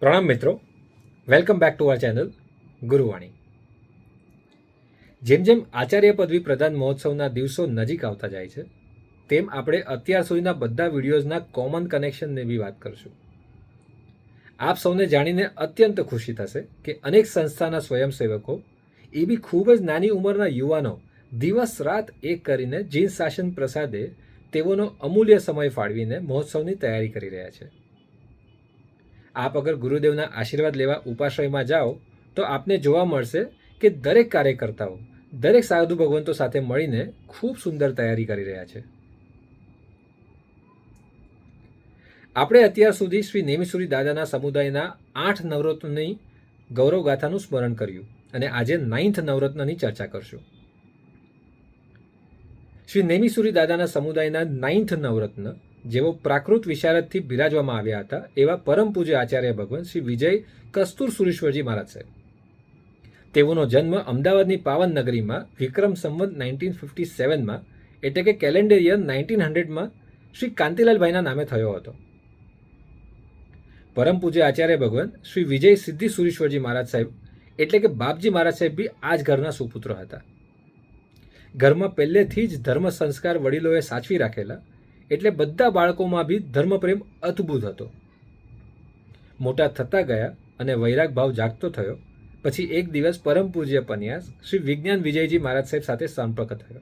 પ્રણામ મિત્રો, welcome back to our channel Guruvani. જેમ જેમ આચાર્ય પદવી પ્રદાન મહોત્સવના દિવસો નજીક આવતા જાય છે તેમ આપણે અત્યાર સુધીના બધા વિડીયોઝના કોમન કનેક્શનની બી વાત કરશું. આપ સૌને જાણીને અત્યંત ખુશી થશે કે અનેક સંસ્થાના સ્વયંસેવકો એ બી ખૂબ જ નાની ઉંમરના યુવાનો દિવસ રાત એક કરીને જીન શાસન પ્રસાદે તેઓનો અમૂલ્ય સમય ફાળવીને મહોત્સવની તૈયારી કરી રહ્યા છે. આપ અગર ગુરુદેવના આશીર્વાદ લેવા ઉપાશ્રયમાં જાઓ તો આપને જોવા મળશે કે દરેક કાર્યકર્તાઓ દરેક સાધુ ભગવંતો સાથે મળીને ખૂબ સુંદર તૈયારી કરી રહ્યા છે. આપણે અત્યાર સુધી શ્રી નેમિસુરી દાદાના સમુદાયના 8 નવરત્નની ગૌરવગાથાનું સ્મરણ કર્યું અને આજે 9th નવરત્નની ચર્ચા કરશું. શ્રી નેમિસુરી દાદાના સમુદાયના 9th નવરત્ન જેઓ પ્રાકૃત વિશારદથી બિરાજવામાં આવ્યા હતા એવા પરમ પૂજ્ય આચાર્ય ભગવાન શ્રી વિજય કસ્તુર સુરેશ્વરજી મહારાજ સાહેબ. તેઓનો જન્મ અમદાવાદની પાવન નગરીમાં વિક્રમ સંવત 1957માં એટલે કે કેલેન્ડર યર 1900માં શ્રી કાંતિલાલભાઈના નામે થયો હતો. પરમ પૂજ્ય આચાર્ય ભગવાન શ્રી વિજય સિદ્ધિ સુરેશ્વરજી મહારાજ સાહેબ એટલે કે બાપજી મહારાજ સાહેબ બી આ જ ઘરના સુપુત્ર હતા. ઘરમાં પહેલેથી જ ધર્મ સંસ્કાર વડીલોએ સાચવી રાખેલા એટલે બધા બાળકોમાં બી ધર્મપ્રેમ અદ્ભુત હતો. મોટા થતા ગયા અને વૈરાગ ભાવ જાગતો થયો પછી એક દિવસ પરમ પૂજ્ય પન્યાસ શ્રી વિજ્ઞાન વિજયજી મહારાજ સાહેબ સાથે સંપર્ક થયો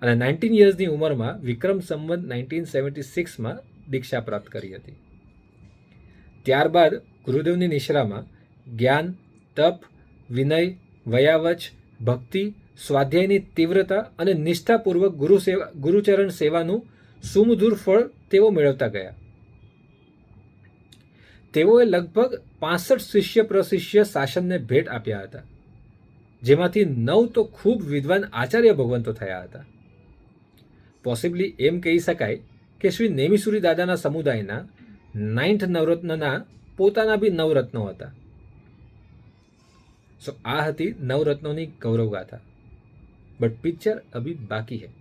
અને 19 યર્સની ઉંમરમાં વિક્રમ સંવત 1976માં દીક્ષા પ્રાપ્ત કરી હતી. ત્યારબાદ ગુરુદેવની નિશ્રામાં જ્ઞાન, તપ, વિનય, વયાવચ, ભક્તિ, સ્વાધ્યાયની તીવ્રતા અને નિષ્ઠાપૂર્વક ગુરુચરણ સેવાનું સુમધુર ફળ તેઓ મેળવતા ગયા. તેઓએ લગભગ 65 શિષ્ય પ્રશિષ્ય શાસનને ભેટ આપ્યા હતા, જેમાંથી 9 તો ખૂબ વિદ્વાન આચાર્ય ભગવંતો થયા હતા. પોસિબલી એમ કહી શકાય કે શ્રી નેમિસુરી દાદાના સમુદાયના 9th નવરત્નના પોતાના બી 9 રત્નો હતા. સો આ હતી નવરત્નોની ગૌરવગાથા. બટ પિક્ચર અભી બાકી હૈ.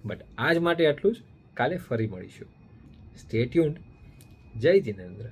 બટ આજ માટે આટલું જ. કાલે ફરી મળીશું. Stay tuned. જય જિનેન્દ્ર.